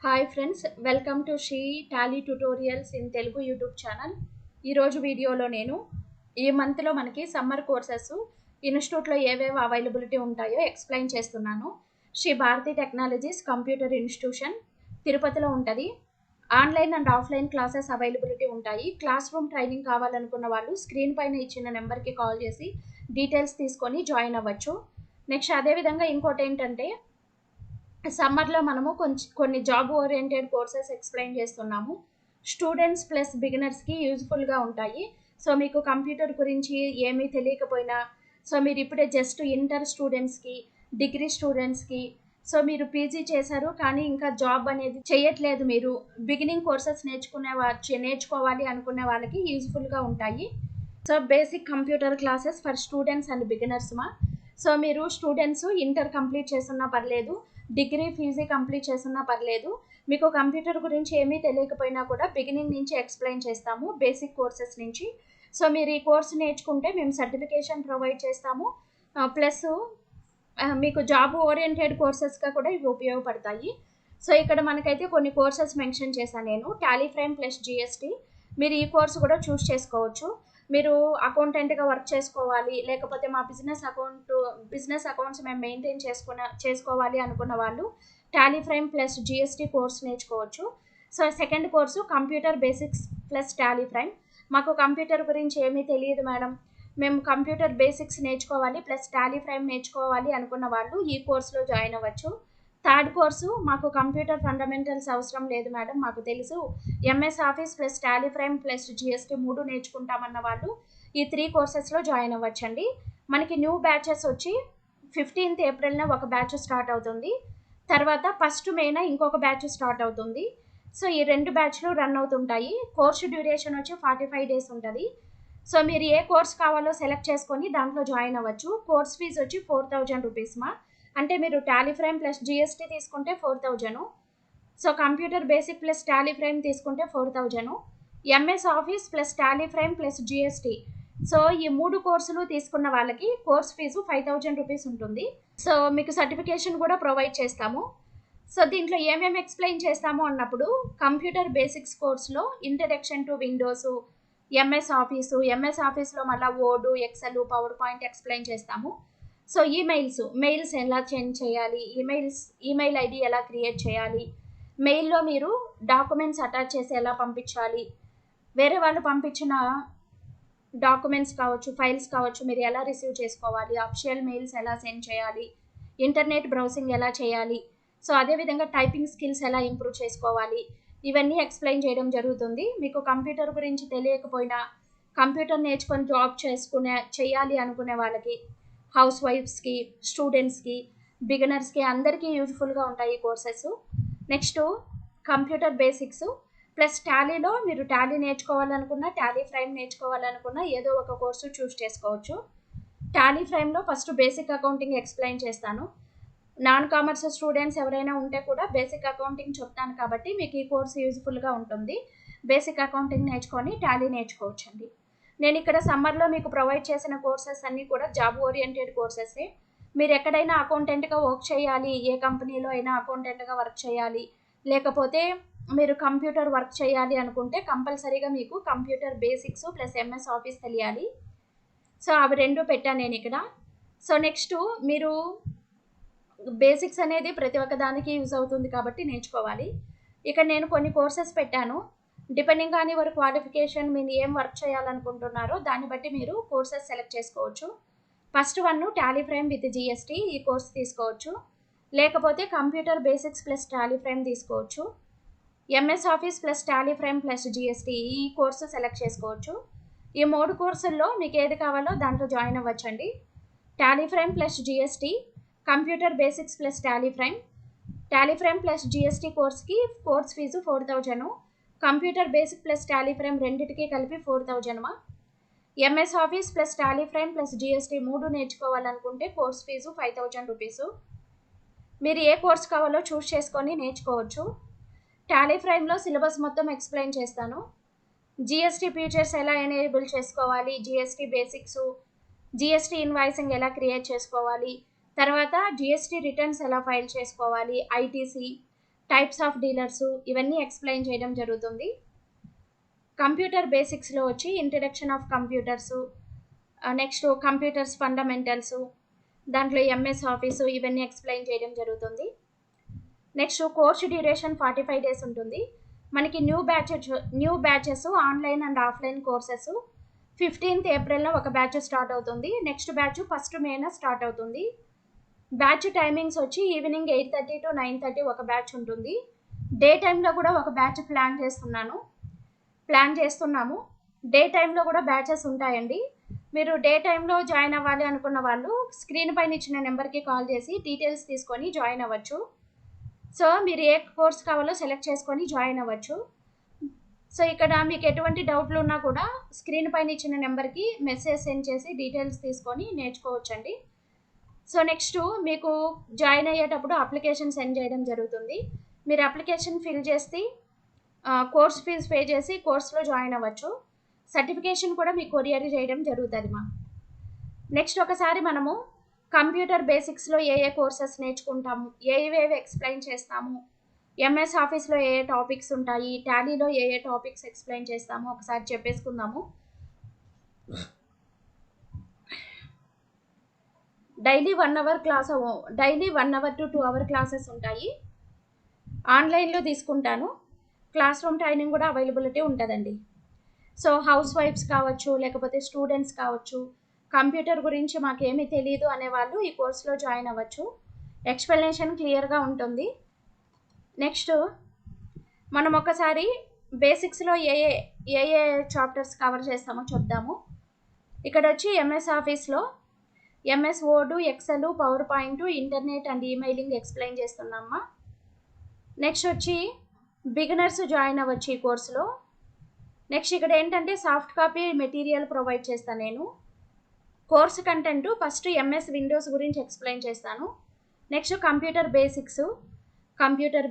Hi friends, welcome to Shri Tally tutorials in Telugu YouTube channel. ఈరోజు వీడియోలో నేను ఈ మంత్లో మనకి సమ్మర్ కోర్సెస్ ఇన్స్టిట్యూట్లో ఏవేవి అవైలబిలిటీ ఉంటాయో ఎక్స్ప్లెయిన్ చేస్తున్నాను. Shri Bharathi technologies computer institution తిరుపతిలో ఉంటుంది. Online and offline classes availability ఉంటాయి. క్లాస్ రూమ్ ట్రైనింగ్ కావాలనుకున్న వాళ్ళు స్క్రీన్ పైన ఇచ్చిన నెంబర్కి కాల్ చేసి డీటెయిల్స్ తీసుకొని జాయిన్ అవ్వచ్చు. నెక్స్ట్ అదేవిధంగా ఇంకోటి ఏంటంటే సమ్మర్లో మనము కొన్ని జాబ్ ఓరియంటెడ్ కోర్సెస్ ఎక్స్ప్లెయిన్ చేస్తున్నాము. స్టూడెంట్స్ ప్లస్ బిగినర్స్కి యూజ్ఫుల్గా ఉంటాయి. సో మీకు కంప్యూటర్ గురించి ఏమీ తెలియకపోయినా, సో మీరు ఇప్పుడే జస్ట్ ఇంటర్ స్టూడెంట్స్కి, డిగ్రీ స్టూడెంట్స్కి, సో మీరు పీజీ చేశారు కానీ ఇంకా జాబ్ అనేది చేయట్లేదు, మీరు బిగినింగ్ కోర్సెస్ నేర్చుకోవాలి అనుకునే వాళ్ళకి యూజ్ఫుల్గా ఉంటాయి. So basic computer classes for students and beginners so మీరు స్టూడెంట్స్ ఇంటర్ కంప్లీట్ చేస్తున్నా పర్లేదు, డిగ్రీ పీజీ కంప్లీట్ చేస్తున్నా పర్లేదు. మీకు కంప్యూటర్ గురించి ఏమీ తెలియకపోయినా కూడా బిగినింగ్ నుంచి ఎక్స్ప్లెయిన్ చేస్తాము, బేసిక్ కోర్సెస్ నుంచి. సో మీరు ఈ కోర్స్ నేర్చుకుంటే మేము సర్టిఫికేషన్ ప్రొవైడ్ చేస్తాము, ప్లస్ మీకు జాబ్ ఓరియంటెడ్ కోర్సెస్గా కూడా ఇవి ఉపయోగపడతాయి. సో ఇక్కడ మనకైతే కొన్ని కోర్సెస్ మెన్షన్ చేశాను నేను. టాలీ ఫ్రేమ్ ప్లస్ జిఎస్టీ, మీరు ఈ కోర్సు కూడా చూస్ చేసుకోవచ్చు. మీరు అకౌంటెంట్గా వర్క్ చేసుకోవాలి, లేకపోతే మా బిజినెస్ అకౌంట్స్ మేము మెయింటైన్ చేసుకోవాలి అనుకున్న వాళ్ళు Tally frame plus GST course నేర్చుకోవచ్చు. So second course computer basics plus Tally Prime. మాకు కంప్యూటర్ గురించి ఏమీ తెలియదు మేడం, మేము కంప్యూటర్ బేసిక్స్ నేర్చుకోవాలి ప్లస్ టాలీ ఫ్రేమ్ నేర్చుకోవాలి అనుకున్న వాళ్ళు ఈ కోర్సులో జాయిన్ అవ్వచ్చు. థర్డ్ కోర్సు మాకు కంప్యూటర్ ఫండమెంటల్స్ అవసరం లేదు మేడం, మాకు తెలుసు m.s.office plus Tally frame plus GST 3 నేర్చుకుంటామన్న వాళ్ళు ఈ 3 కోర్సెస్లో జాయిన్ అవ్వచ్చండి. మనకి న్యూ బ్యాచెస్ వచ్చి 15th ఏప్రిల్న ఒక బ్యాచ్ స్టార్ట్ అవుతుంది, తర్వాత 1st మేన ఇంకొక బ్యాచ్ స్టార్ట్ అవుతుంది. సో ఈ 2 బ్యాచ్లు రన్ అవుతుంటాయి. కోర్సు డ్యూరేషన్ వచ్చి 45 days ఉంటుంది. సో మీరు ఏ కోర్స్ కావాలో సెలెక్ట్ చేసుకొని దాంట్లో జాయిన్ అవ్వచ్చు. కోర్స్ ఫీజు వచ్చి 4000 రూపీస్ అంటే మీరు టాలీ ఫ్రేమ్ ప్లస్ జిఎస్టీ తీసుకుంటే 4000, so computer basic plus Tally frame తీసుకుంటే 4000, m.s.office plus Tally frame plus GST, so ఈ 3 కోర్సులు తీసుకున్న వాళ్ళకి కోర్స్ ఫీజు 5000 రూపీస్ ఉంటుంది. సో మీకు సర్టిఫికేషన్ కూడా ప్రొవైడ్ చేస్తాము. సో దీంట్లో ఏమేమి ఎక్స్ప్లెయిన్ చేస్తాము అన్నప్పుడు కంప్యూటర్ బేసిక్స్ కోర్సులో ఇంట్రడక్షన్ టు విండోస్, ఎంఎస్ ఆఫీస్లో మళ్ళీ Word, Excel, power point explain చేస్తాము. సో మెయిల్స్ ఎలా చేంజ్ చేయాలి, ఈమెయిల్ ఐడి ఎలా క్రియేట్ చేయాలి, మెయిల్లో మీరు డాక్యుమెంట్స్ అటాచ్ చేసి ఎలా పంపించాలి, వేరే వాళ్ళు పంపించిన డాక్యుమెంట్స్ కావచ్చు, ఫైల్స్ కావచ్చు, మీరు ఎలా రిసీవ్ చేసుకోవాలి, అఫిషియల్ మెయిల్స్ ఎలా సెండ్ చేయాలి, ఇంటర్నెట్ బ్రౌజింగ్ ఎలా చేయాలి, సో అదేవిధంగా టైపింగ్ స్కిల్స్ ఎలా ఇంప్రూవ్ చేసుకోవాలి, ఇవన్నీ ఎక్స్ప్లెయిన్ చేయడం జరుగుతుంది. మీకు కంప్యూటర్ గురించి తెలియకపోయినా కంప్యూటర్ నేర్చుకొని జాబ్ చేయాలి అనుకునే వాళ్ళకి, హౌస్ వైఫ్స్కి, స్టూడెంట్స్కి, బిగినర్స్కి అందరికీ యూజ్ఫుల్గా ఉంటాయి courses. Next computer basics plus టాలీలో మీరు టాలీ నేర్చుకోవాలనుకున్నా, టాలీ ఫ్రేమ్ నేర్చుకోవాలనుకున్నా ఏదో ఒక కోర్సు చూస్ చేసుకోవచ్చు. టాలీ ఫ్రేమ్లో ఫస్ట్ బేసిక్ అకౌంటింగ్ ఎక్స్ప్లెయిన్ చేస్తాను. నాన్ కామర్స్ స్టూడెంట్స్ ఎవరైనా ఉంటే కూడా బేసిక్ అకౌంటింగ్ చెప్తాను కాబట్టి మీకు ఈ కోర్సు యూజ్ఫుల్గా ఉంటుంది. బేసిక్ అకౌంటింగ్ నేర్చుకొని టాలీ నేర్చుకోవచ్చండి. నేను ఇక్కడ సమ్మర్లో మీకు ప్రొవైడ్ చేసిన కోర్సెస్ అన్నీ కూడా జాబ్ ఓరియంటెడ్ కోర్సెసే. మీరు ఎక్కడైనా అకౌంటెంట్గా వర్క్ చేయాలి, ఏ కంపెనీలో అయినా అకౌంటెంట్గా వర్క్ చేయాలి, లేకపోతే మీరు కంప్యూటర్ వర్క్ చేయాలి అనుకుంటే కంపల్సరీగా మీకు computer basics plus MS office తెలియాలి. సో అవి 2 పెట్టాను నేను ఇక్కడ. సో నెక్స్ట్ మీరు బేసిక్స్ అనేది ప్రతి ఒక్క దానికి యూజ్ అవుతుంది కాబట్టి నేర్చుకోవాలి. ఇక్కడ నేను కొన్ని కోర్సెస్ పెట్టాను. డిపెండింగ్ ఆన్ యువర్ క్వాలిఫికేషన్, మీరు ఏం వర్క్ చేయాలనుకుంటున్నారో దాన్ని బట్టి మీరు కోర్సెస్ సెలెక్ట్ చేసుకోవచ్చు. First one Tally Prime with GST, ఈ కోర్స్ తీసుకోవచ్చు. లేకపోతే computer basics plus Tally Prime తీసుకోవచ్చు. MS Office plus Tally frame plus GST, ఈ కోర్సు సెలెక్ట్ చేసుకోవచ్చు. ఈ 3 కోర్సుల్లో మీకు ఏది కావాలో దాంట్లో జాయిన్ అవ్వచ్చండి. Tally frame plus GST, computer basics plus Tally frame plus GST కోర్స్కి course fee 4000, computer basic plus Tally Prime రెండింటికి కలిపి 4000. MS Office plus Tally frame plus GST 3 నేర్చుకోవాలనుకుంటే కోర్స్ ఫీజు 5000 రూపీస్. మీరు ఏ కోర్స్ కావాలో చూస్ చేసుకొని నేర్చుకోవచ్చు. టాలీ ఫ్రేమ్లో సిలబస్ మొత్తం ఎక్స్ప్లెయిన్ చేస్తాను. జిఎస్టీ ఫీచర్స్ ఎలా ఎనేబుల్ చేసుకోవాలి, జిఎస్టీ బేసిక్స్, జిఎస్టీ ఇన్వాయిసింగ్ ఎలా క్రియేట్ చేసుకోవాలి, తర్వాత జిఎస్టీ రిటర్న్స్ ఎలా ఫైల్ చేసుకోవాలి, ఐటీసీ, టైప్స్ ఆఫ్ డీలర్స్, ఇవన్నీ ఎక్స్ప్లెయిన్ చేయడం జరుగుతుంది. కంప్యూటర్ బేసిక్స్లో వచ్చి introduction of computers, next computers fundamentals, దాంట్లో ఎంఎస్ ఆఫీస్, ఇవన్నీ ఎక్స్ప్లెయిన్ చేయడం జరుగుతుంది. నెక్స్ట్ కోర్స్ డ్యూరేషన్ 45 days ఉంటుంది. మనకి new batches online and offline courses 15th April ఒక బ్యాచ్ స్టార్ట్ అవుతుంది. Next batch 1st May start అవుతుంది. బ్యాచ్ టైమింగ్స్ వచ్చి ఈవినింగ్ 8:30 to 9:30 ఒక బ్యాచ్ ఉంటుంది. డే టైంలో కూడా ఒక బ్యాచ్ ప్లాన్ చేస్తున్నాము. డే టైంలో కూడా బ్యాచెస్ ఉంటాయండి. మీరు డే టైంలో జాయిన్ అవ్వాలి అనుకున్న వాళ్ళు స్క్రీన్ పైన ఇచ్చిన నెంబర్కి కాల్ చేసి డీటెయిల్స్ తీసుకొని జాయిన్ అవ్వచ్చు. సో మీరు ఏ కోర్స్ కావాలో సెలెక్ట్ చేసుకొని జాయిన్ అవ్వచ్చు. సో ఇక్కడ మీకు ఎటువంటి డౌట్లు ఉన్నా కూడా స్క్రీన్ పైన ఇచ్చిన నెంబర్కి మెసేజ్ సెండ్ చేసి డీటెయిల్స్ తీసుకొని నేర్చుకోవచ్చండి. సో నెక్స్ట్ మీకు జాయిన్ అయ్యేటప్పుడు అప్లికేషన్ సెండ్ చేయడం జరుగుతుంది. మీరు అప్లికేషన్ ఫిల్ చేసి కోర్స్ ఫీజు పే చేసి కోర్స్లో జాయిన్ అవ్వచ్చు. సర్టిఫికేషన్ కూడా మీకు కొరియర్ చేయడం జరుగుతుంది మా. నెక్స్ట్ ఒకసారి మనము కంప్యూటర్ బేసిక్స్లో ఏ కోర్సెస్ నేర్చుకుంటాము, ఏవేవి ఎక్స్ప్లెయిన్ చేస్తాము, ఎంఎస్ ఆఫీస్లో ఏ టాపిక్స్ ఉంటాయి, టాలీలో ఏ టాపిక్స్ ఎక్స్ప్లెయిన్ చేస్తాము ఒకసారి చెప్పేసుకుందాము. Daily 1 hour to 2 hour classes ఉంటాయి. ఆన్లైన్లో తీసుకుంటాను. క్లాస్ రూమ్ ట్రైనింగ్ కూడా అవైలబిలిటీ ఉంటుందండి. సో హౌస్ వైఫ్స్ కావచ్చు, లేకపోతే స్టూడెంట్స్ కావచ్చు, కంప్యూటర్ గురించి మాకేమీ తెలియదు అనేవాళ్ళు ఈ కోర్సులో జాయిన్ అవ్వచ్చు. ఎక్స్ప్లెనేషన్ క్లియర్గా ఉంటుంది. నెక్స్ట్ మనం ఒకసారి బేసిక్స్లో ఏ చాప్టర్స్ కవర్ చేస్తామో చెప్దాము. ఇక్కడ వచ్చి ఎంఎస్ ఆఫీస్లో MS Word, Excel, power point, internet and emailing explain చేస్తున్నామా. నెక్స్ట్ వచ్చి బిగినర్స్ జాయిన్ అవ్వచ్చు ఈ కోర్సులో. నెక్స్ట్ ఇక్కడ ఏంటంటే సాఫ్ట్ కాపీ మెటీరియల్ ప్రొవైడ్ చేస్తాను నేను. Course content first MS Windows గురించి ఎక్స్ప్లెయిన్ చేస్తాను. నెక్స్ట్ కంప్యూటర్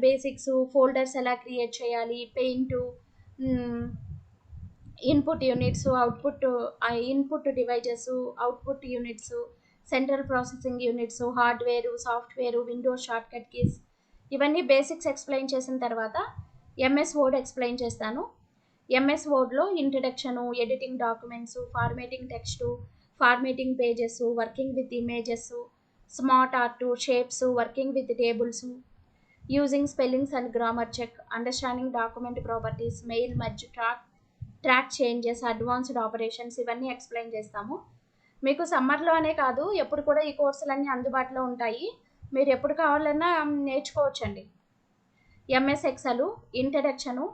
బేసిక్స్, ఫోల్డర్స్ ఎలా క్రియేట్ చేయాలి, paint, input units, input devices, output units, central processing units, hardware, software, Windows shortcut keys, ఇవన్నీ basics explain చేసిన తర్వాత MS Word explain చేస్తాను. ఎంఎస్ వర్డ్లో introduction, editing documents, formatting text, formatting pages, working with images, smart art, shapes, working with tables, using spellings and grammar check, understanding document properties, mail merge, track changes, advanced operations, ఇవన్నీ explain చేస్తాము. మీకు సమ్మర్లోనే కాదు, ఎప్పుడు కూడా ఈ కోర్సులన్నీ అందుబాటులో ఉంటాయి. మీరు ఎప్పుడు కావాలన్నా నేర్చుకోవచ్చండి. MS Excel, introduction,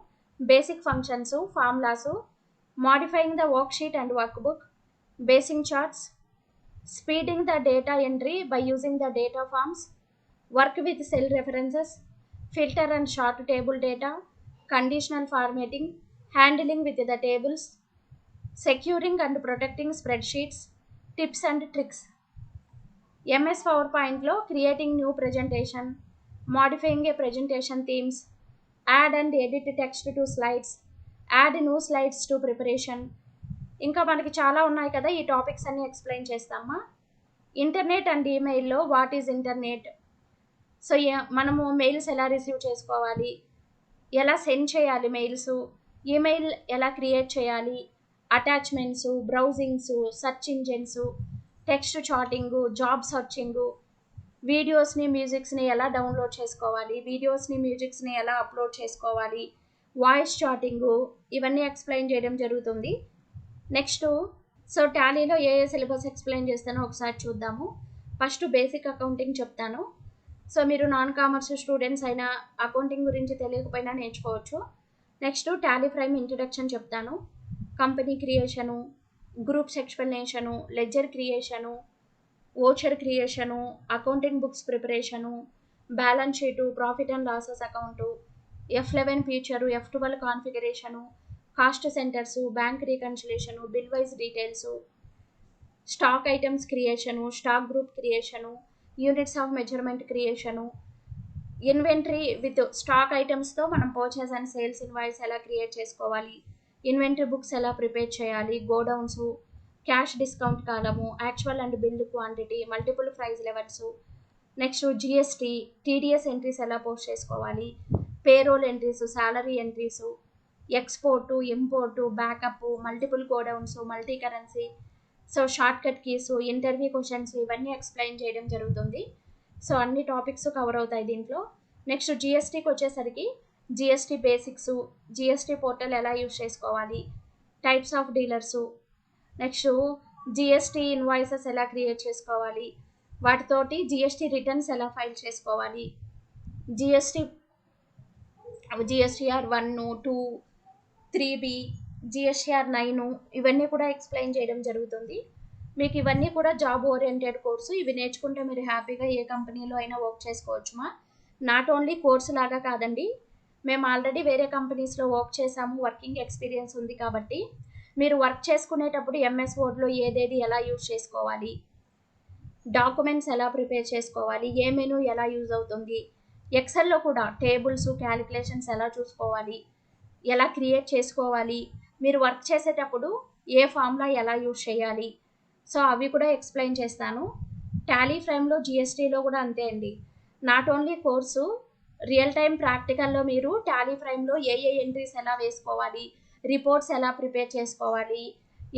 basic functions, formulas, modifying the worksheet and workbook, basing charts, speeding the data entry by using the data forms, work with cell references, filter and sort table data, conditional formatting, handling with the tables, securing and protecting spreadsheets, tips and tricks. MS power పాయింట్లో creating new presentation, modifying a presentation themes, add and edit text to slides, add new slides to preparation. ఇంకా మనకి చాలా ఉన్నాయి కదా, ఈ topics అన్ని explain చేస్తామా. Internet and ఈమెయిల్లో వాట్ ఈజ్ ఇంటర్నెట్, సో మనము మెయిల్స్ ఎలా రిసీవ్ చేసుకోవాలి, ఎలా సెండ్ చేయాలి మెయిల్స్, ఈమెయిల్ ఎలా క్రియేట్ చేయాలి, attachments, browsings, search engines, text chatting, job searching, వీడియోస్ని మ్యూజిక్స్ని ఎలా డౌన్లోడ్ చేసుకోవాలి, వీడియోస్ని మ్యూజిక్స్ని ఎలా అప్లోడ్ చేసుకోవాలి, వాయిస్ చాటింగు, ఇవన్నీ ఎక్స్ప్లెయిన్ చేయడం జరుగుతుంది. నెక్స్ట్ సో టాలీలో ఏ సిలబస్ ఎక్స్ప్లెయిన్ చేస్తానో ఒకసారి చూద్దాము. ఫస్ట్ బేసిక్ అకౌంటింగ్ చెప్తాను. సో మీరు నాన్ కామర్స్ స్టూడెంట్స్ అయినా అకౌంటింగ్ గురించి తెలియకపోయినా నేర్చుకోవచ్చు. నెక్స్ట్ టాలీ ప్రైమ్ ఇంట్రడక్షన్ చెప్తాను. Company creation, groups explanation, ledger creation, voucher creation, accounting books preparation, balance sheet, profit and losses account, F11 feature, F12 configuration, cost centres, bank reconciliation, bill wise details, stock items creation, stock group creation, units of measurement creation, inventory with stock ఐటమ్స్తో మనం purchase and sales invoice ఎలా create చేసుకోవాలి, inventory books ఎలా prepare చేయాలి, godowns, cash discount కాలము, actual and build quantity, multiple price levels, next GST, TDS entries ఎలా post చేసుకోవాలి, payroll entries, salary entries, export, import, backup, multiple godowns, multi currency, so short cut keys, interview questions, ఇవన్నీ explain చేయడం జరుగుతుంది. So అన్ని topics cover అవుతాయి దీంట్లో. Next జిఎస్టీకి వచ్చేసరికి GST basics, GST portal ఎలా యూజ్ చేసుకోవాలి, types of dealers, next GST invoices ఎలా క్రియేట్ చేసుకోవాలి, వాటితోటి జిఎస్టీ రిటర్న్స్ ఎలా ఫైల్ చేసుకోవాలి, జిఎస్టీ జిఎస్టీఆర్ 1, 2, 3B, జిఎస్టీఆర్ 9, ఇవన్నీ కూడా ఎక్స్ప్లెయిన్ చేయడం జరుగుతుంది. మీకు ఇవన్నీ కూడా జాబ్ ఓరియంటెడ్ కోర్సు. ఇవి నేర్చుకుంటే మీరు హ్యాపీగా ఏ కంపెనీలో అయినా వర్క్ చేసుకోవచ్చు మా. నాట్ ఓన్లీ కోర్సు లాగా కాదండి, మేము ఆల్రెడీ వేరే కంపెనీస్లో వర్క్ చేసాము, వర్కింగ్ ఎక్స్పీరియన్స్ ఉంది కాబట్టి మీరు వర్క్ చేసుకునేటప్పుడు ఎంఎస్ వర్డ్లో ఏదేది ఎలా యూజ్ చేసుకోవాలి, డాక్యుమెంట్స్ ఎలా ప్రిపేర్ చేసుకోవాలి, ఏ మెనూ ఎలా యూజ్ అవుతుంది, ఎక్సెల్లో కూడా టేబుల్స్, క్యాలిక్యులేషన్స్ ఎలా చూసుకోవాలి, ఎలా క్రియేట్ చేసుకోవాలి, మీరు వర్క్ చేసేటప్పుడు ఏ ఫార్ములా ఎలా యూజ్ చేయాలి, సో అవి కూడా ఎక్స్ప్లెయిన్ చేస్తాను. టాలీ ఫ్రేమ్లో జిఎస్టీలో కూడా అంతే అండి. Not only course, real time ప్రాక్టికల్లో మీరు టాలీ ఫ్రేమ్లో ఏ ఎంట్రీస్ ఎలా వేసుకోవాలి, రిపోర్ట్స్ ఎలా ప్రిపేర్ చేసుకోవాలి,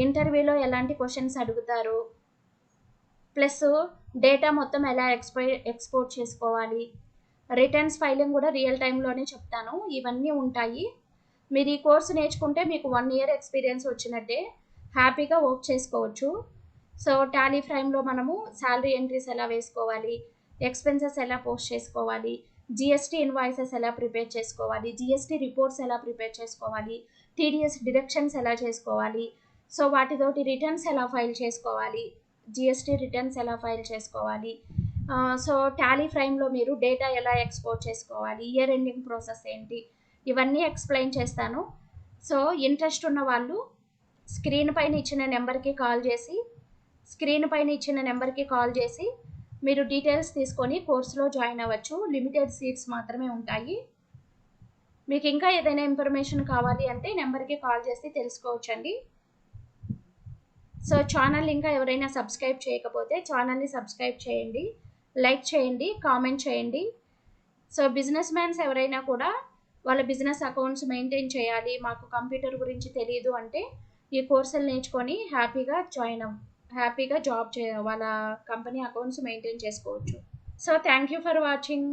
ఇంటర్వ్యూలో ఎలాంటి క్వశ్చన్స్ అడుగుతారు, ప్లస్ డేటా మొత్తం ఎలా ఎక్స్పోర్ట్ చేసుకోవాలి, రిటర్న్స్ ఫైలింగ్ కూడా రియల్ టైంలోనే చెప్తాను. ఇవన్నీ ఉంటాయి. మీరు ఈ కోర్సు నేర్చుకుంటే మీకు 1 year ఎక్స్పీరియన్స్ వచ్చినట్టే, హ్యాపీగా వర్క్ చేసుకోవచ్చు. సో టాలీ ఫ్రేమ్లో మనము శాలరీ ఎంట్రీస్ ఎలా వేసుకోవాలి, ఎక్స్పెన్సెస్ ఎలా పోస్ట్ చేసుకోవాలి, జిఎస్టీ ఇన్వాయిసెస్ ఎలా ప్రిపేర్ చేసుకోవాలి, జిఎస్టీ రిపోర్ట్స్ ఎలా ప్రిపేర్ చేసుకోవాలి, టీడీఎస్ డిడక్షన్స్ ఎలా చేసుకోవాలి, సో వాటితోటి రిటర్న్స్ ఎలా ఫైల్ చేసుకోవాలి, జిఎస్టీ రిటర్న్స్ ఎలా ఫైల్ చేసుకోవాలి, సో టాలీ ఫ్రేమ్లో మీరు డేటా ఎలా ఎక్స్పోర్ట్ చేసుకోవాలి, ఇయర్ ఎండింగ్ ప్రాసెస్ ఏంటి, ఇవన్నీ ఎక్స్ప్లెయిన్ చేస్తాను. సో ఇంట్రెస్ట్ ఉన్న వాళ్ళు స్క్రీన్ పైన ఇచ్చిన నెంబర్కి కాల్ చేసి మీరు డీటెయిల్స్ తీసుకొని కోర్సులో జాయిన్ అవ్వచ్చు. లిమిటెడ్ సీట్స్ మాత్రమే ఉంటాయి. మీకు ఇంకా ఏదైనా ఇన్ఫర్మేషన్ కావాలి అంటే నెంబర్కి కాల్ చేసి తెలుసుకోవచ్చండి. సో ఛానల్ ఇంకా ఎవరైనా సబ్స్క్రైబ్ చేయకపోతే ఛానల్ని సబ్స్క్రైబ్ చేయండి, లైక్ చేయండి, కామెంట్ చేయండి. సో బిజినెస్ మ్యాన్స్ ఎవరైనా కూడా వాళ్ళ బిజినెస్ అకౌంట్స్ మెయింటైన్ చేయాలి, మాకు కంప్యూటర్ గురించి తెలియదు అంటే ఈ కోర్సులు నేర్చుకొని హ్యాపీగా జాబ్ వాళ్ళ కంపెనీ అకౌంట్స్ మెయింటైన్ చేసుకోవచ్చు. So thank you for watching.